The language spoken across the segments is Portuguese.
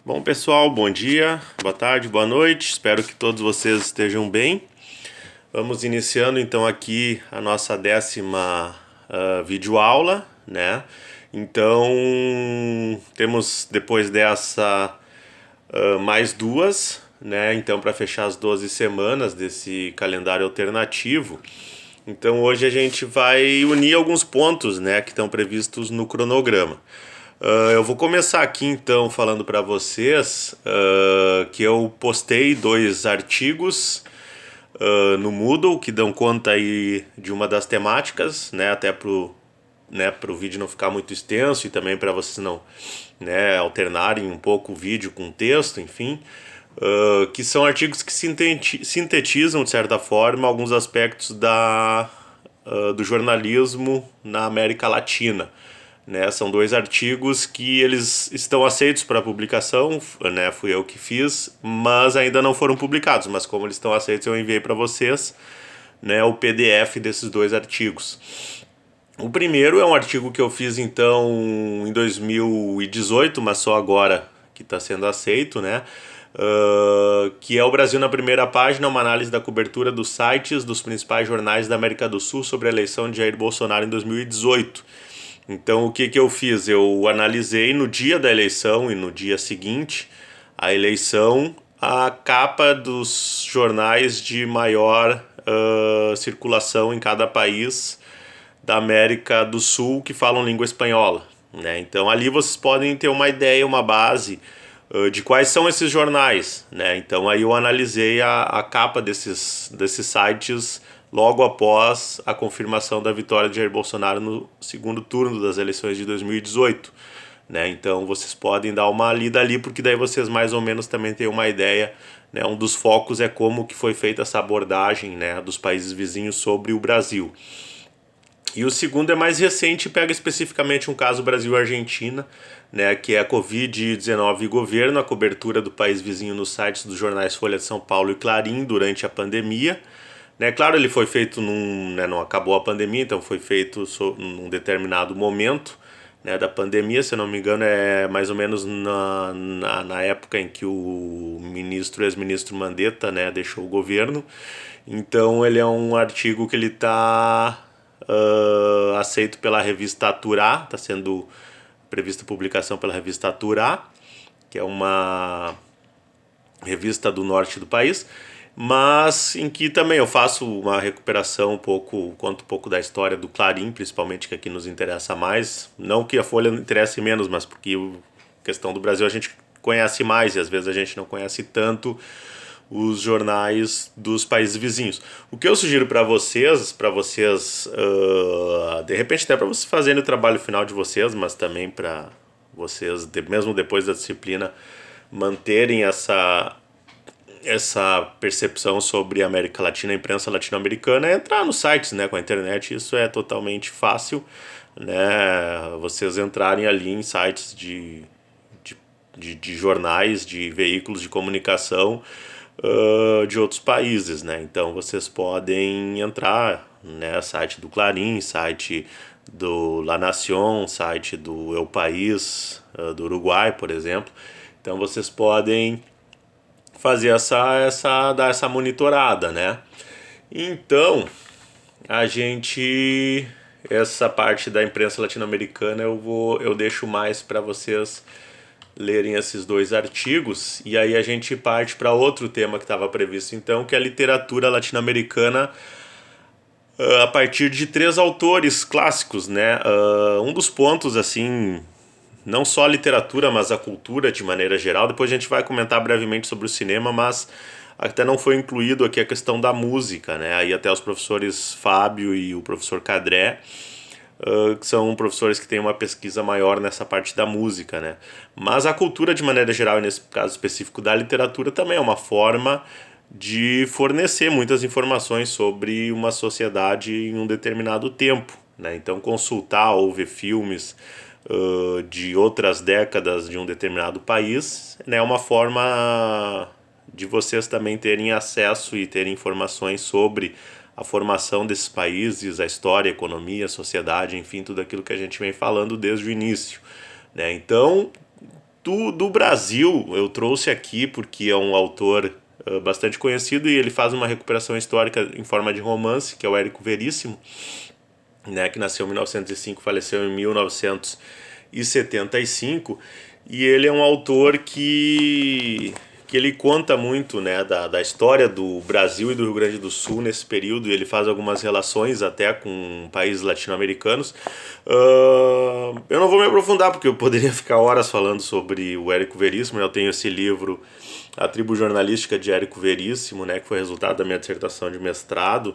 Bom, pessoal, bom dia, boa tarde, boa noite. Espero que todos vocês estejam bem. Vamos iniciando então aqui a nossa 10ª videoaula, né? Então, temos depois dessa mais duas, né? Então, para fechar as 12 semanas desse calendário alternativo. Então, hoje a gente vai unir alguns pontos, né, que estão previstos no cronograma. Eu vou começar aqui então falando para vocês que eu postei 2 artigos no Moodle que dão conta aí de uma das temáticas, né, até pro vídeo não ficar muito extenso e também para vocês não, né, alternarem um pouco o vídeo com o texto, enfim, que são artigos que sintetizam de certa forma alguns aspectos do jornalismo na América Latina. Né, são 2 artigos que eles estão aceitos para publicação, né, fui eu que fiz, mas ainda não foram publicados. Mas como eles estão aceitos, eu enviei para vocês, né, o PDF desses 2 artigos. O primeiro é um artigo que eu fiz então em 2018, mas só agora que está sendo aceito, né? Que é o Brasil na primeira página, uma análise da cobertura dos sites dos principais jornais da América do Sul sobre a eleição de Jair Bolsonaro em 2018. Então, o que eu fiz? Eu analisei no dia da eleição e no dia seguinte à eleição a capa dos jornais de maior circulação em cada país da América do Sul que falam língua espanhola. Né? Então, ali vocês podem ter uma ideia, uma base de quais são esses jornais. Né? Então, aí eu analisei a capa desses sites logo após a confirmação da vitória de Jair Bolsonaro no segundo turno das eleições de 2018. Né? Então vocês podem dar uma lida ali, porque daí vocês mais ou menos também têm uma ideia. Né? Um dos focos é como que foi feita essa abordagem, né, dos países vizinhos sobre o Brasil. E o segundo é mais recente, pega especificamente um caso Brasil-Argentina, né, que é a Covid-19 e governo, a cobertura do país vizinho nos sites dos jornais Folha de São Paulo e Clarim durante a pandemia. Né, claro, ele foi feito não acabou a pandemia, então foi feito num determinado momento, né, da pandemia, se eu não me engano é mais ou menos na época em que o ex-ministro Mandetta, né, deixou o governo. Então ele é um artigo que ele está aceito pela revista Aturá, está sendo prevista publicação pela revista Aturá, que é uma revista do norte do país, mas em que também eu faço uma recuperação conto um pouco da história do Clarim, principalmente, que aqui nos interessa mais. Não que a Folha não interesse menos, mas porque a questão do Brasil a gente conhece mais e às vezes a gente não conhece tanto os jornais dos países vizinhos. O que eu sugiro para vocês, de repente até para vocês fazerem o trabalho final de vocês, mas também para vocês, mesmo depois da disciplina, manterem essa percepção sobre a América Latina, a imprensa latino-americana, é entrar nos sites, né, com a internet. Isso é totalmente fácil, né, vocês entrarem ali em sites de jornais, de veículos de comunicação de outros países, né? Então vocês podem entrar, né, site do Clarim, site do La Nación, site do El País, do Uruguai, por exemplo. Então vocês podem fazer dar essa monitorada, né? Então, essa parte da imprensa latino-americana eu deixo mais para vocês lerem esses 2 artigos, e aí a gente parte para outro tema que estava previsto então, que é a literatura latino-americana a partir de 3 autores clássicos, né? Um dos pontos, assim, não só a literatura, mas a cultura de maneira geral. Depois a gente vai comentar brevemente sobre o cinema, mas até não foi incluído aqui a questão da música, né? Aí até os professores Fábio e o professor Cadré, que são professores que têm uma pesquisa maior nessa parte da música, né? Mas a cultura de maneira geral, e nesse caso específico da literatura, também é uma forma de fornecer muitas informações sobre uma sociedade em um determinado tempo, né? Então consultar ou ver filmes de outras décadas de um determinado país, né, é uma forma de vocês também terem acesso e terem informações sobre a formação desses países, a história, a economia, a sociedade, enfim, tudo aquilo que a gente vem falando desde o início. Né? Então, do Brasil, eu trouxe aqui porque é um autor bastante conhecido e ele faz uma recuperação histórica em forma de romance, que é o Érico Veríssimo, né, que nasceu em 1905, faleceu em 1975, e ele é um autor que ele conta muito, né, da história do Brasil e do Rio Grande do Sul nesse período, e ele faz algumas relações até com países latino-americanos. Eu não vou me aprofundar, porque eu poderia ficar horas falando sobre o Érico Veríssimo. Eu tenho esse livro, A Tribo Jornalística de Érico Veríssimo, né, que foi resultado da minha dissertação de mestrado,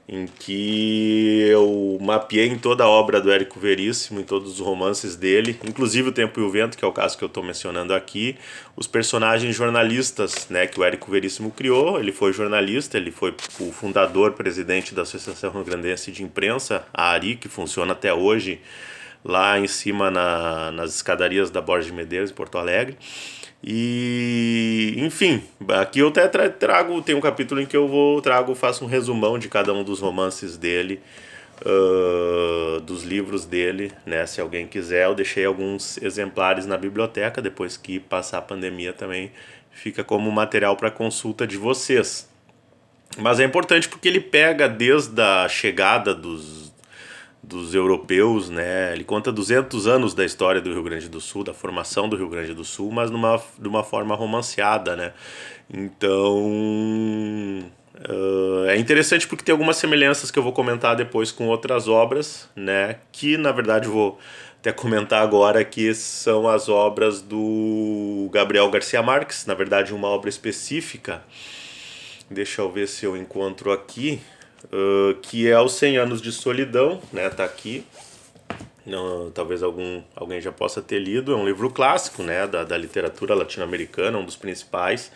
em que eu mapeei em toda a obra do Érico Veríssimo, em todos os romances dele, inclusive O Tempo e o Vento, que é o caso que eu estou mencionando aqui, os personagens jornalistas, né, que o Érico Veríssimo criou. Ele foi jornalista, ele foi o fundador, presidente da Associação Rio-Grandense de Imprensa, a ARI, que funciona até hoje lá em cima nas escadarias da Borges de Medeiros, em Porto Alegre. E, enfim, aqui eu até tem um capítulo em que faço um resumão de cada um dos romances dele, dos livros dele, né? Se alguém quiser, eu deixei alguns exemplares na biblioteca, depois que passar a pandemia também fica como material para consulta de vocês. Mas é importante porque ele pega desde a chegada dos europeus, né? Ele conta 200 anos da história do Rio Grande do Sul, da formação do Rio Grande do Sul, mas de uma forma romanceada, né? Então, é interessante porque tem algumas semelhanças que eu vou comentar depois com outras obras, né? Que, na verdade, eu vou até comentar agora, que são as obras do Gabriel Garcia Marques, na verdade uma obra específica. Deixa eu ver se eu encontro aqui. Que é os 100 Anos de Solidão, né? Tá aqui. Não, talvez alguém já possa ter lido. É um livro clássico, né? Da literatura latino-americana, um dos principais.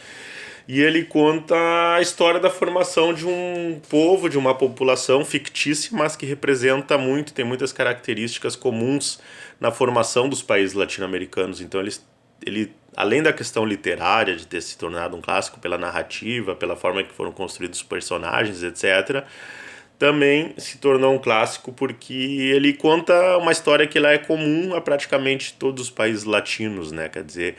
E ele conta a história da formação de um povo, de uma população fictícia, mas que representa muito, tem muitas características comuns na formação dos países latino-americanos. Então ele, além da questão literária, de ter se tornado um clássico pela narrativa, pela forma que foram construídos os personagens, etc., também se tornou um clássico porque ele conta uma história que ela é comum a praticamente todos os países latinos, né? Quer dizer,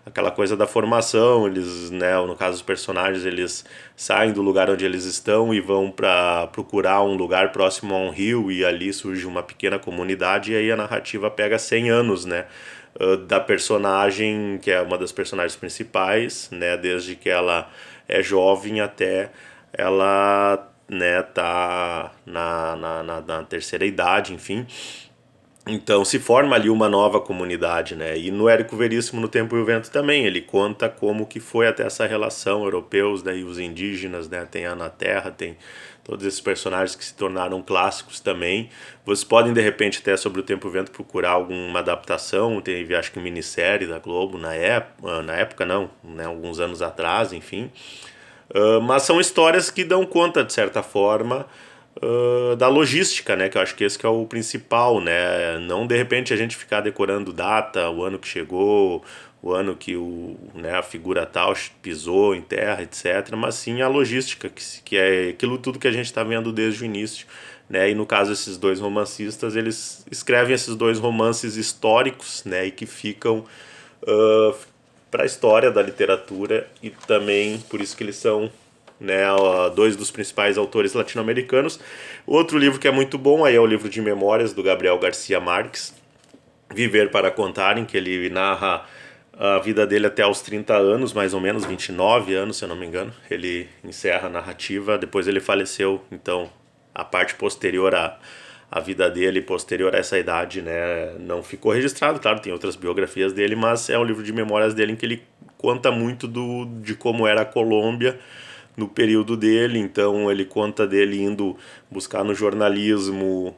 aquela coisa da formação, eles, né, no caso dos personagens, eles saem do lugar onde eles estão e vão para procurar um lugar próximo a um rio, e ali surge uma pequena comunidade, e aí a narrativa pega 100 anos, né, da personagem, que é uma das personagens principais, né, desde que ela é jovem até ela, né, tá na terceira idade, enfim. Então se forma ali uma nova comunidade, né? E no Érico Veríssimo, No Tempo e o Vento, também ele conta como que foi até essa relação, europeus, daí os indígenas, né? Tem a Ana Terra, tem todos esses personagens que se tornaram clássicos também. Vocês podem, de repente, até sobre o Tempo e o Vento, procurar alguma adaptação. Teve, acho que, minissérie da Globo na época não, né? Alguns anos atrás, enfim. Mas são histórias que dão conta, de certa forma, da logística, né? Que eu acho que esse que é o principal, né? Não, de repente, a gente ficar decorando data, o ano que chegou, o ano que a figura tal pisou em terra, etc. Mas sim a logística, que é aquilo tudo que a gente está vendo desde o início, né? E no caso, esses dois romancistas, eles escrevem esses dois romances históricos, né? E que ficam para a história da literatura, e também por isso que eles são, né, dois dos principais autores latino-americanos. Outro livro que é muito bom aí é o livro de memórias do Gabriel Garcia Marques, Viver para Contar, em que ele narra a vida dele até aos 30 anos, mais ou menos, 29 anos, se eu não me engano. Ele encerra a narrativa, depois ele faleceu, então a parte posterior a vida dele, posterior a essa idade, né, não ficou registrado. Claro, tem outras biografias dele, mas é um livro de memórias dele em que ele conta muito de como era a Colômbia no período dele. Então ele conta dele indo buscar no jornalismo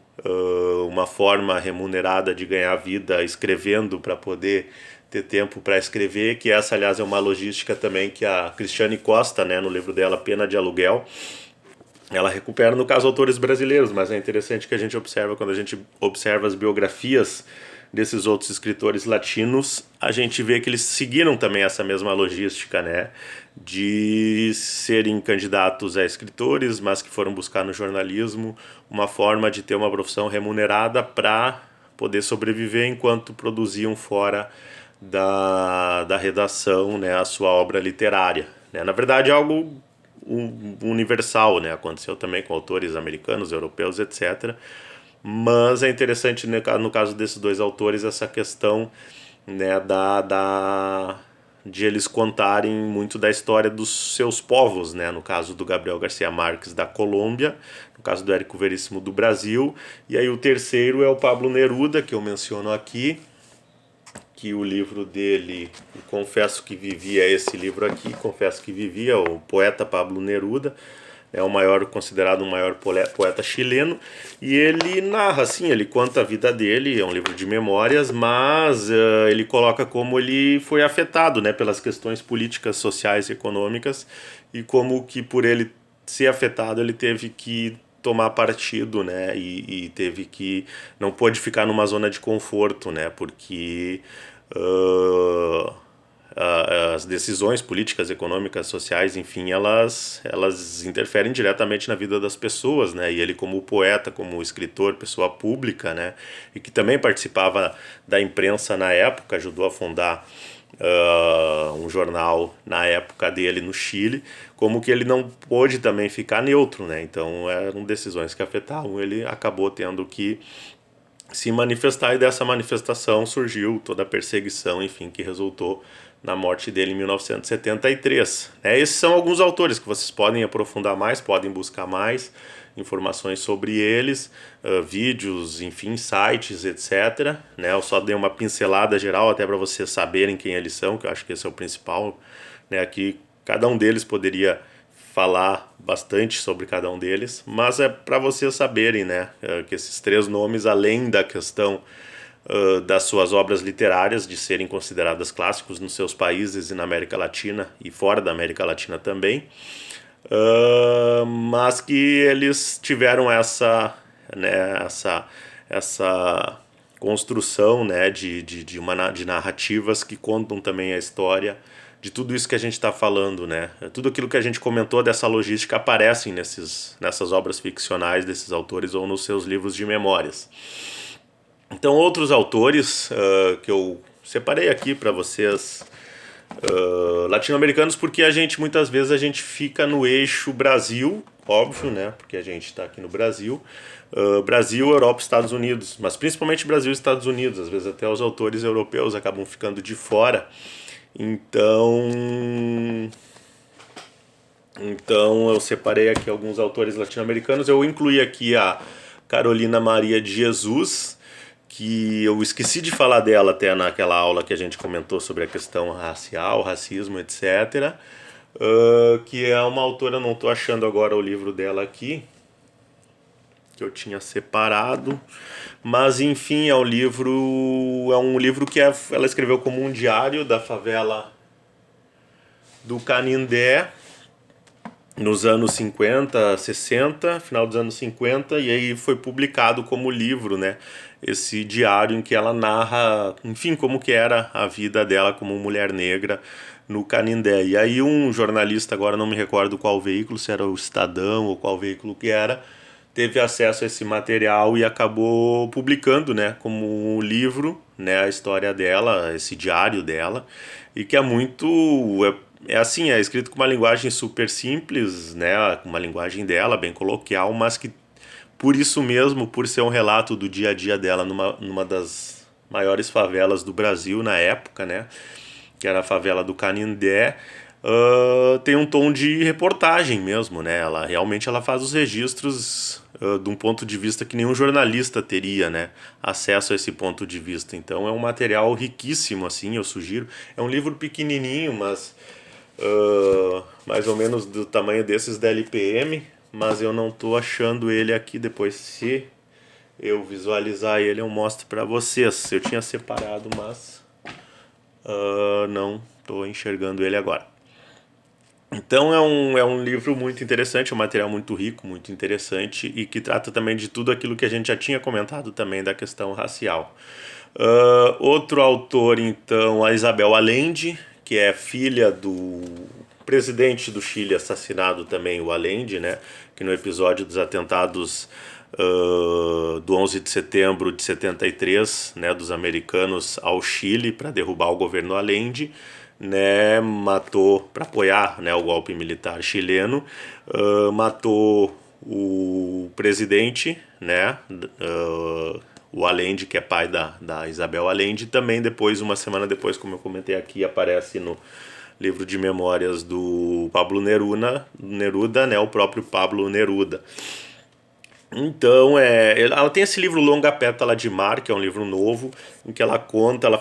uma forma remunerada de ganhar vida escrevendo, para poder ter tempo para escrever, que essa, aliás, é uma logística também que a Cristiane Costa, né, no livro dela Pena de Aluguel, ela recupera, no caso, autores brasileiros. Mas é interessante que a gente observa, quando a gente observa as biografias desses outros escritores latinos, a gente vê que eles seguiram também essa mesma logística, né, de serem candidatos a escritores, mas que foram buscar no jornalismo uma forma de ter uma profissão remunerada para poder sobreviver enquanto produziam fora da redação, né, a sua obra literária, né? Na verdade é algo universal, né? Aconteceu também com autores americanos, europeus, etc. Mas é interessante, né, no caso desses dois autores, essa questão, né, de eles contarem muito da história dos seus povos, né? No caso do Gabriel Garcia Marques da Colômbia, no caso do Érico Veríssimo do Brasil, e aí o terceiro é o Pablo Neruda, que eu menciono aqui, que o livro dele, Confesso que Vivia, esse livro aqui, Confesso que Vivia, o poeta Pablo Neruda, é o maior, considerado o maior poeta chileno, e ele narra, assim, ele conta a vida dele, é um livro de memórias, mas ele coloca como ele foi afetado, né, pelas questões políticas, sociais e econômicas, e como que por ele ser afetado ele teve que tomar partido, né, e teve que, não pôde ficar numa zona de conforto, né, porque as decisões políticas, econômicas, sociais, enfim, elas interferem diretamente na vida das pessoas, né? E ele, como poeta, como escritor, pessoa pública, né? E que também participava da imprensa na época, ajudou a fundar um jornal na época dele no Chile, como que ele não pôde também ficar neutro, né? Então eram decisões que afetavam, ele acabou tendo que se manifestar, e dessa manifestação surgiu toda a perseguição, enfim, que resultou na morte dele em 1973. Esses são alguns autores que vocês podem aprofundar mais, podem buscar mais informações sobre eles, vídeos, enfim, sites, etc. Eu só dei uma pincelada geral até para vocês saberem quem eles são, que eu acho que esse é o principal, né? Aqui cada um deles poderia falar bastante sobre cada um deles, mas é para vocês saberem, né, que esses três nomes, além da questão das suas obras literárias, de serem consideradas clássicos nos seus países e na América Latina e fora da América Latina também, mas que eles tiveram essa construção, né, de narrativas que contam também a história de tudo isso que a gente está falando, né? Tudo aquilo que a gente comentou dessa logística aparece nessas obras ficcionais desses autores ou nos seus livros de memórias. Então, outros autores que eu separei aqui para vocês, latino-americanos, porque muitas vezes a gente fica no eixo Brasil, óbvio, né? Porque a gente está aqui no Brasil, Brasil, Europa, Estados Unidos, mas principalmente Brasil e Estados Unidos. Às vezes até os autores europeus acabam ficando de fora. Então eu separei aqui alguns autores latino-americanos. Eu incluí aqui a Carolina Maria de Jesus, que eu esqueci de falar dela até naquela aula que a gente comentou sobre a questão racial, racismo, etc. Que é uma autora, não estou achando agora o livro dela aqui, que eu tinha separado, mas enfim, é um livro que ela escreveu como um diário da favela do Canindé nos anos 50, 60, final dos anos 50, e aí foi publicado como livro, né? Esse diário em que ela narra, enfim, como que era a vida dela como mulher negra no Canindé. E aí um jornalista, agora não me recordo qual veículo, se era o Estadão ou qual veículo que era, teve acesso a esse material e acabou publicando, né, como um livro, né, a história dela, esse diário dela, e que é assim, é escrito com uma linguagem super simples, né, uma linguagem dela, bem coloquial, mas que por isso mesmo, por ser um relato do dia a dia dela numa das maiores favelas do Brasil na época, né, que era a favela do Canindé, tem um tom de reportagem mesmo, né? Ela faz os registros de um ponto de vista que nenhum jornalista teria, né, acesso a esse ponto de vista. Então é um material riquíssimo, assim, eu sugiro. É um livro pequenininho, mas mais ou menos do tamanho desses da LPM, mas eu não estou achando ele aqui. Depois, se eu visualizar ele, eu mostro para vocês. Eu tinha separado, mas não estou enxergando ele agora. Então é um livro muito interessante, um material muito rico, muito interessante, e que trata também de tudo aquilo que a gente já tinha comentado também da questão racial. Outro autor, então, a Isabel Allende, que é filha do presidente do Chile assassinado também, o Allende, né, que no episódio dos atentados do 11 de setembro de 73, né, dos americanos ao Chile para derrubar o governo Allende, né, matou, para apoiar, né, o golpe militar chileno, matou o presidente, né, o Allende, que é pai da Isabel Allende. Também depois, uma semana depois, como eu comentei aqui, aparece no livro de memórias do Pablo Neruda, né, o próprio Pablo Neruda. Então, ela tem esse livro Longa Pétala de Mar, que é um livro novo, em que ela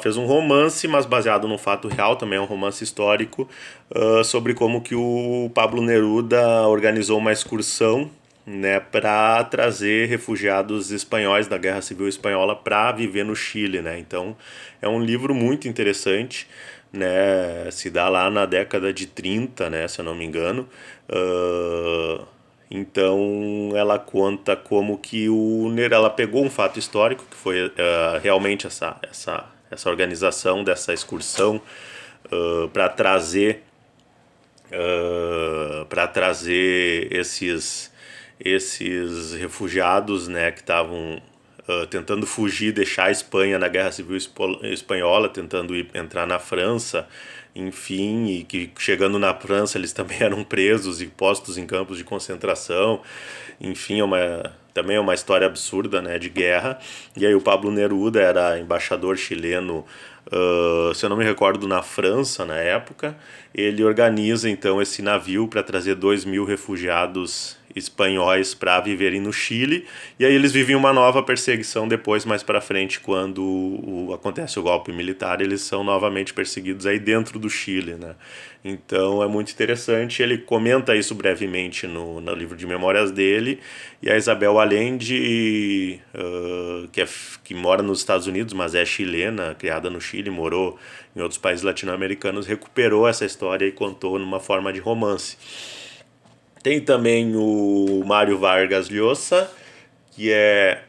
fez um romance, mas baseado num fato real, também é um romance histórico, sobre como que o Pablo Neruda organizou uma excursão, né, para trazer refugiados espanhóis da Guerra Civil Espanhola para viver no Chile, né? Então, é um livro muito interessante, né? Se dá lá na década de 30, né, se eu não me engano. Então ela conta como que ela pegou um fato histórico, que foi realmente essa organização dessa excursão, para trazer esses refugiados, né, que estavam tentando fugir, deixar a Espanha na Guerra Civil Espanhola, tentando entrar na França, enfim, e que chegando na França eles também eram presos e postos em campos de concentração. Enfim, também é uma história absurda, né, de guerra. E aí o Pablo Neruda era embaixador chileno, se eu não me recordo, na França na época. Ele organiza então esse navio para trazer 2.000 refugiados espanhóis para viverem no Chile, e aí eles vivem uma nova perseguição depois, mais para frente, quando acontece o golpe militar, eles são novamente perseguidos aí dentro do Chile, né? Então é muito interessante, ele comenta isso brevemente no livro de memórias dele. E a Isabel Allende, que mora nos Estados Unidos, mas é chilena, criada no Chile, morou em outros países latino-americanos, recuperou essa história e contou numa forma de romance. Tem também o Mário Vargas Llosa, que é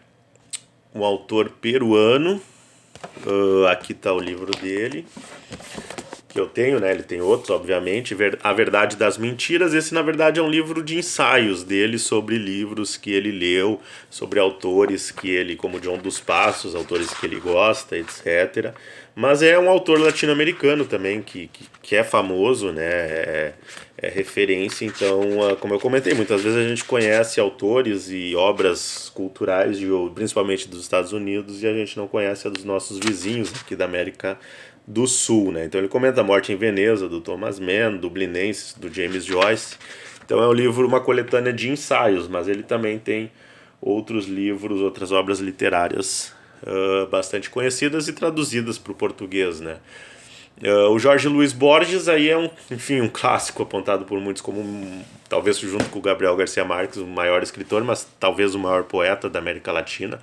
um autor peruano. Aqui está o livro dele, que eu tenho, né? Ele tem outros, obviamente. A Verdade das Mentiras. Esse, na verdade, é um livro de ensaios dele sobre livros que ele leu, sobre autores que ele, como John dos Passos, autores que ele gosta, etc. Mas é um autor latino-americano também, que é famoso, né? É referência. Então, como eu comentei, muitas vezes a gente conhece autores e obras culturais, principalmente dos Estados Unidos, e a gente não conhece a dos nossos vizinhos aqui da América do Sul, né? Então ele comenta A Morte em Veneza, do Thomas Mann, Dublinenses, do James Joyce. Então é um livro, uma coletânea de ensaios, mas ele também tem outros livros, outras obras literárias bastante conhecidas e traduzidas para o português, né? O Jorge Luis Borges aí é um clássico apontado por muitos como, talvez junto com o Gabriel Garcia Marques, o maior escritor, mas talvez o maior poeta da América Latina,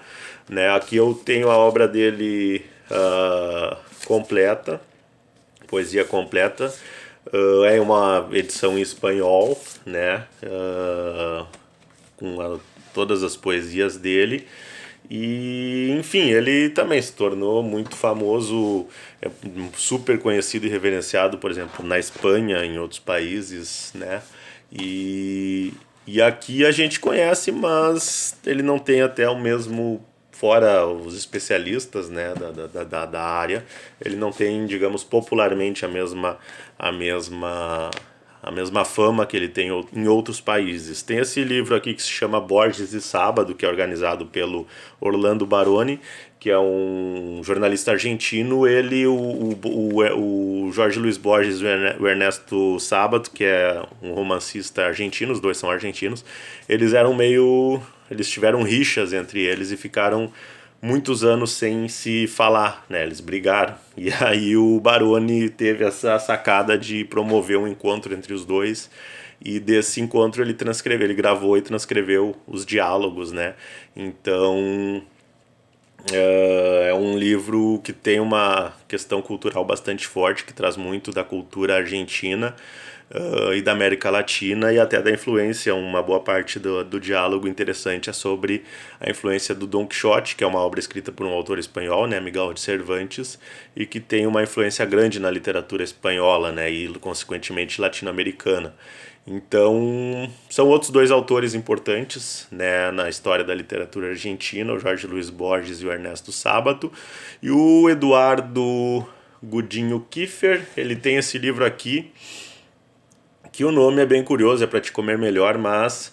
né? Aqui eu tenho a obra dele completa, poesia completa. É uma edição em espanhol, né? Com todas as poesias dele. E, enfim, ele também se tornou muito famoso, super conhecido e reverenciado, por exemplo, na Espanha, em outros países, né? E aqui a gente conhece, mas ele não tem até o mesmo, fora os especialistas, né, da área, ele não tem, digamos, popularmente a mesma fama que ele tem em outros países. Tem esse livro aqui que se chama Borges e Sábado, que é organizado pelo Orlando Baroni, que é um jornalista argentino. O Jorge Luis Borges e o Ernesto Sábato, que é um romancista argentino, os dois são argentinos, eles tiveram rixas entre eles e ficaram muitos anos sem se falar, né? Eles brigaram. E aí o Baroni teve essa sacada de promover um encontro entre os dois. E desse encontro ele gravou e transcreveu os diálogos, né? Então é um livro que questão cultural bastante forte, que traz muito da cultura argentina e da América Latina, e até da influência. Uma boa parte do diálogo interessante é sobre a influência do Don Quixote, que é uma obra escrita por um autor espanhol, né, Miguel de Cervantes, e que tem uma influência grande na literatura espanhola, né, e consequentemente latino-americana. Então, são outros dois autores importantes, né, na história da literatura argentina, o Jorge Luis Borges e o Ernesto Sábato. E o Eduardo Godinho Kiefer, ele tem esse livro aqui, que o nome é bem curioso, é Para Te Comer Melhor, mas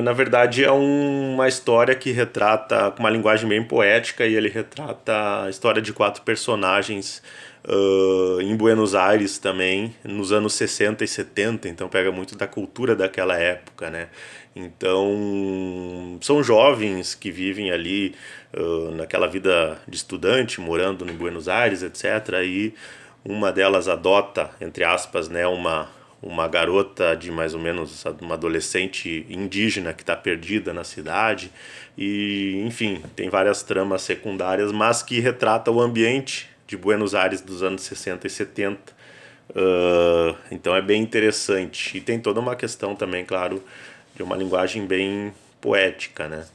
na verdade é uma história que retrata com uma linguagem bem poética, e ele retrata a história de 4 personagens em Buenos Aires também, nos anos 60 e 70, então pega muito da cultura daquela época, né? Então, são jovens que vivem ali naquela vida de estudante, morando em Buenos Aires, etc. E uma delas adota, entre aspas, né, uma garota de mais ou menos uma adolescente indígena que está perdida na cidade, e enfim, tem várias tramas secundárias, mas que retrata o ambiente de Buenos Aires dos anos 60 e 70. Então é bem interessante, e tem toda uma questão também, claro, de uma linguagem bem poética, né?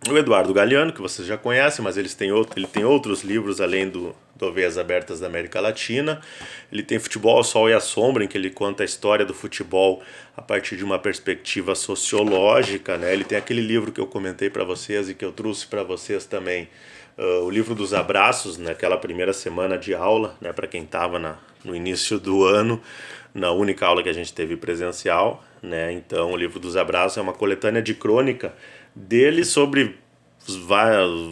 O Eduardo Galeano, que vocês já conhecem, mas ele tem outros livros além do Veias Abertas da América Latina. Ele tem Futebol, o Sol e a Sombra, em que ele conta a história do futebol a partir de uma perspectiva sociológica, né? Ele tem aquele livro que eu comentei para vocês e que eu trouxe para vocês também, o livro dos abraços, naquela primeira semana de aula, né? Para quem estava no início do ano, na única aula que a gente teve presencial, né? Então, o livro dos abraços é uma coletânea de crônica dele sobre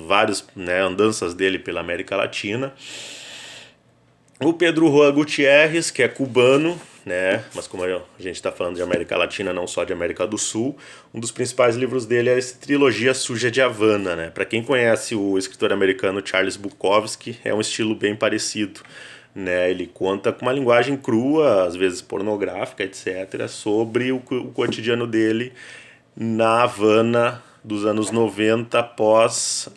vários, né, andanças dele pela América Latina. O Pedro Juan Gutierrez, que é cubano, né, mas como a gente está falando de América Latina, não só de América do Sul, um dos principais livros dele é essa trilogia Suja de Havana, né? Para quem conhece o escritor americano Charles Bukowski, é um estilo bem parecido, né? Ele conta com uma linguagem crua, às vezes pornográfica, etc., sobre o cotidiano dele na Havana dos anos 90, após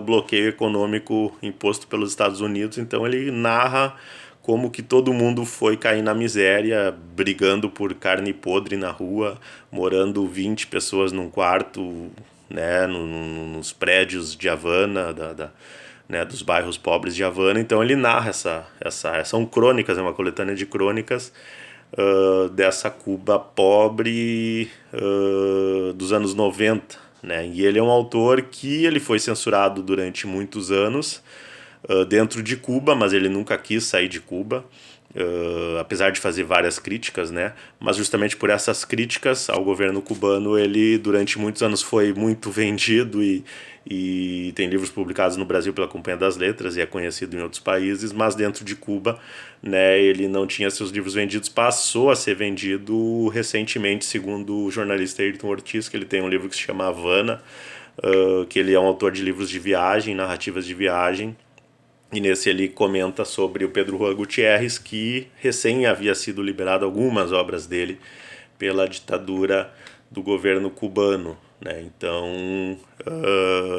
bloqueio econômico imposto pelos Estados Unidos. Então ele narra como que todo mundo foi cair na miséria, brigando por carne podre na rua, morando 20 pessoas num quarto, né, nos prédios de Havana, né, dos bairros pobres de Havana. Então ele narra são crônicas, é uma coletânea de crônicas dessa Cuba pobre dos anos 90, né? E ele é um autor que ele foi censurado durante muitos anos dentro de Cuba, mas ele nunca quis sair de Cuba, apesar de fazer várias críticas, né? Mas justamente por essas críticas ao governo cubano, ele durante muitos anos foi muito vendido, e tem livros publicados no Brasil pela Companhia das Letras e é conhecido em outros países, mas dentro de Cuba, né, ele não tinha seus livros vendidos, passou a ser vendido recentemente, segundo o jornalista Ayrton Ortiz, que ele tem um livro que se chama Havana, que ele é um autor de livros de viagem, narrativas de viagem, e nesse ele comenta sobre o Pedro Juan Gutierrez, que recém havia sido liberado algumas obras dele pela ditadura do governo cubano, né? Então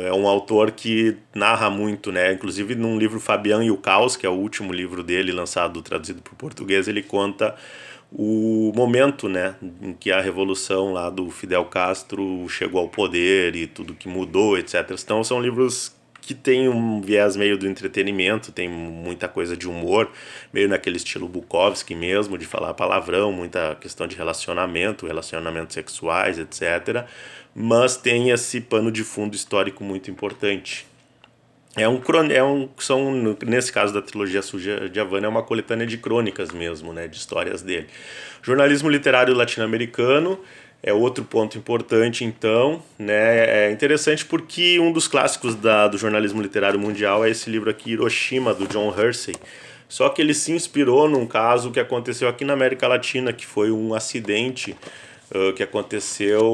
é um autor que narra muito, né? Inclusive num livro Fabián e o Caos, que é o último livro dele lançado, traduzido para o português, ele conta o momento, né, em que a revolução lá do Fidel Castro chegou ao poder e tudo que mudou, etc. Então são livros que tem um viés meio do entretenimento, tem muita coisa de humor, meio naquele estilo Bukowski mesmo, de falar palavrão, muita questão de relacionamentos sexuais, etc. Mas tem esse pano de fundo histórico muito importante. Nesse caso da trilogia Suja de Havana, é uma coletânea de crônicas mesmo, né, de histórias dele. Jornalismo literário latino-americano é outro ponto importante, então, né? É interessante porque um dos clássicos do jornalismo literário mundial é esse livro aqui, Hiroshima, do John Hersey. Só que ele se inspirou num caso que aconteceu aqui na América Latina, que foi um acidente que aconteceu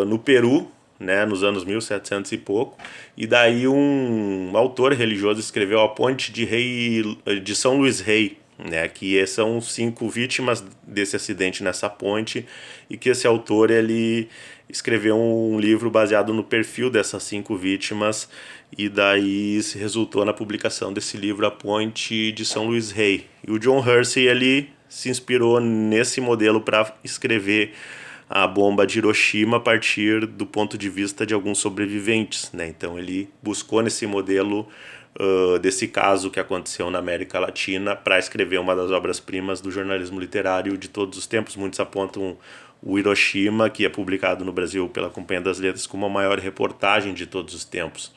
no Peru, né, nos anos 1700 e pouco, e daí um autor religioso escreveu A Ponte de São Luís Rei, né, que são 5 vítimas desse acidente nessa ponte, e que esse autor ele escreveu um livro baseado no perfil dessas 5 vítimas, e daí se resultou na publicação desse livro, A Ponte de São Luís Rei. E o John Hersey ele se inspirou nesse modelo para escrever a bomba de Hiroshima a partir do ponto de vista de alguns sobreviventes, né? Então ele buscou nesse modelo desse caso que aconteceu na América Latina para escrever uma das obras-primas do jornalismo literário de todos os tempos. Muitos apontam o Hiroshima, que é publicado no Brasil pela Companhia das Letras, como a maior reportagem de todos os tempos.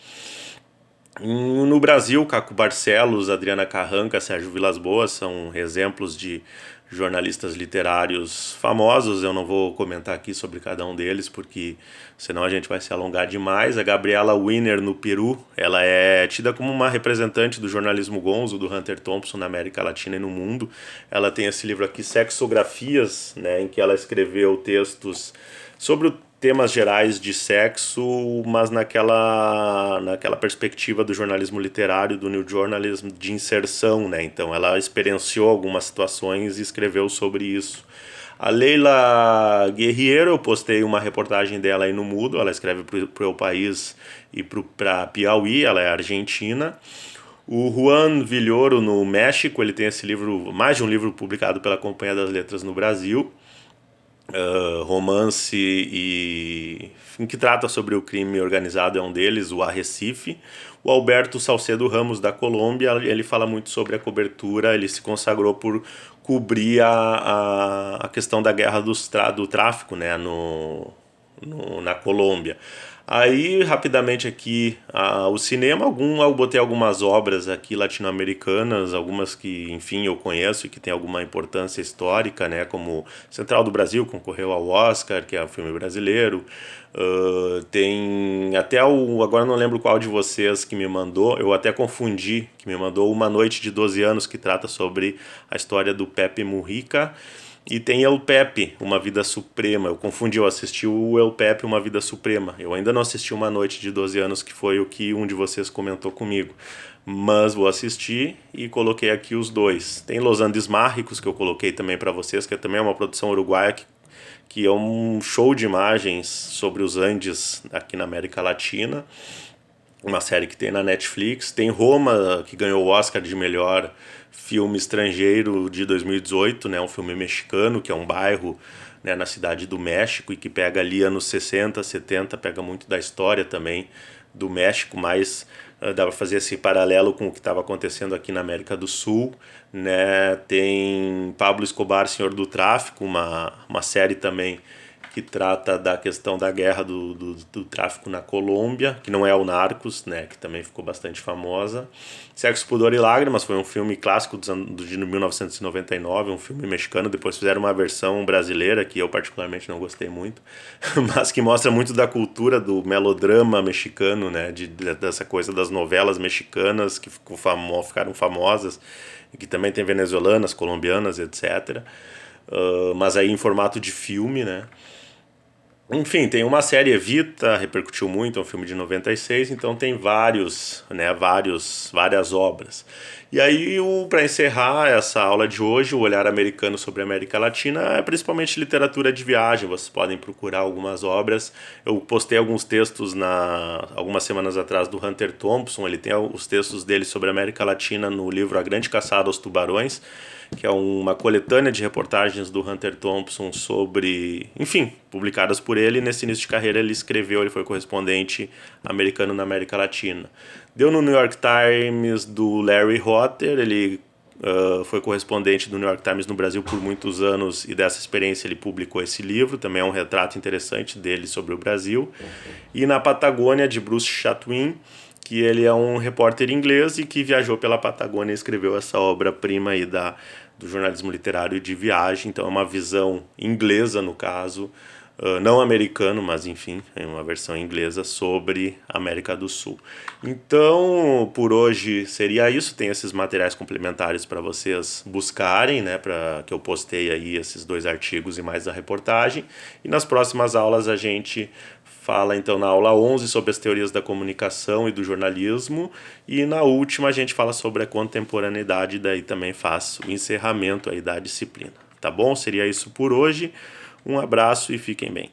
No Brasil, Caco Barcelos, Adriana Carranca, Sérgio Vilas-Boas são exemplos de jornalistas literários famosos. Eu não vou comentar aqui sobre cada um deles, porque senão a gente vai se alongar demais. A Gabriela Wiener, no Peru, ela é tida como uma representante do jornalismo gonzo, do Hunter Thompson na América Latina e no mundo. Ela tem esse livro aqui, Sexografias, né, em que ela escreveu textos sobre temas gerais de sexo, mas naquela perspectiva do jornalismo literário, do new journalism, de inserção, né? Então ela experienciou algumas situações e escreveu sobre isso. A Leila Guerriero, eu postei uma reportagem dela aí no Mudo, ela escreve para o El País e para Piauí, ela é argentina. O Juan Villoro, no México, ele tem esse livro, mais de um livro publicado pela Companhia das Letras no Brasil, romance que trata sobre o crime organizado, é um deles, o Arrecife. O Alberto Salcedo Ramos, da Colômbia, ele fala muito sobre a cobertura, ele se consagrou por cobrir a questão da guerra do tráfico, né, na Colômbia. Aí, rapidamente aqui, o cinema, eu botei algumas obras aqui latino-americanas, algumas que, enfim, eu conheço e que tem alguma importância histórica, né, como Central do Brasil, concorreu ao Oscar, que é um filme brasileiro. Tem até agora não lembro qual de vocês que me mandou, eu até confundi, que me mandou Uma Noite de 12 Anos, que trata sobre a história do Pepe Mujica. E tem El Pepe, Uma Vida Suprema. Eu confundi, eu assisti o El Pepe, Uma Vida Suprema. Eu ainda não assisti Uma Noite de 12 Anos, que foi o que um de vocês comentou comigo. Mas vou assistir e coloquei aqui os dois. Tem Los Andes Mágicos, que eu coloquei também para vocês, que também é uma produção uruguaia, que é um show de imagens sobre os Andes aqui na América Latina. Uma série que tem na Netflix. Tem Roma, que ganhou o Oscar de melhor filme estrangeiro de 2018, né? Um filme mexicano, que é um bairro, né, na cidade do México, e que pega ali anos 60, 70, pega muito da história também do México, mas dá para fazer esse paralelo com o que estava acontecendo aqui na América do Sul, né? Tem Pablo Escobar, Senhor do Tráfico, uma série também que trata da questão da guerra do tráfico na Colômbia, que não é o Narcos, né, que também ficou bastante famosa. Sexo, Pudor e Lágrimas foi um filme clássico de 1999, um filme mexicano. Depois fizeram uma versão brasileira, que eu particularmente não gostei muito, mas que mostra muito da cultura do melodrama mexicano, né, dessa coisa das novelas mexicanas que ficaram famosas, e que também tem venezuelanas, colombianas, etc. Mas aí em formato de filme, né. Enfim, tem uma série, Evita, repercutiu muito, é um filme de 96, então tem várias obras. E aí, para encerrar essa aula de hoje, o olhar americano sobre a América Latina é principalmente literatura de viagem. Vocês podem procurar algumas obras. Eu postei alguns textos algumas semanas atrás do Hunter Thompson, ele tem os textos dele sobre a América Latina no livro A Grande Caçada aos Tubarões, que é uma coletânea de reportagens do Hunter Thompson sobre, enfim, publicadas por ele. Nesse início de carreira ele foi correspondente americano na América Latina. Deu no New York Times do Larry Rotter, ele foi correspondente do New York Times no Brasil por muitos anos, e dessa experiência ele publicou esse livro, também é um retrato interessante dele sobre o Brasil. E na Patagônia, de Bruce Chatwin, que ele é um repórter inglês e que viajou pela Patagônia e escreveu essa obra-prima aí do jornalismo literário de viagem. Então é uma visão inglesa, no caso, não americano, mas enfim, é uma versão inglesa sobre a América do Sul. Então, por hoje seria isso. Tem esses materiais complementares para vocês buscarem, né, que eu postei aí esses 2 artigos e mais a reportagem. E nas próximas aulas a gente fala então na aula 11 sobre as teorias da comunicação e do jornalismo, e na última a gente fala sobre a contemporaneidade, daí também faz o encerramento aí da disciplina. Tá bom? Seria isso por hoje. Um abraço e fiquem bem.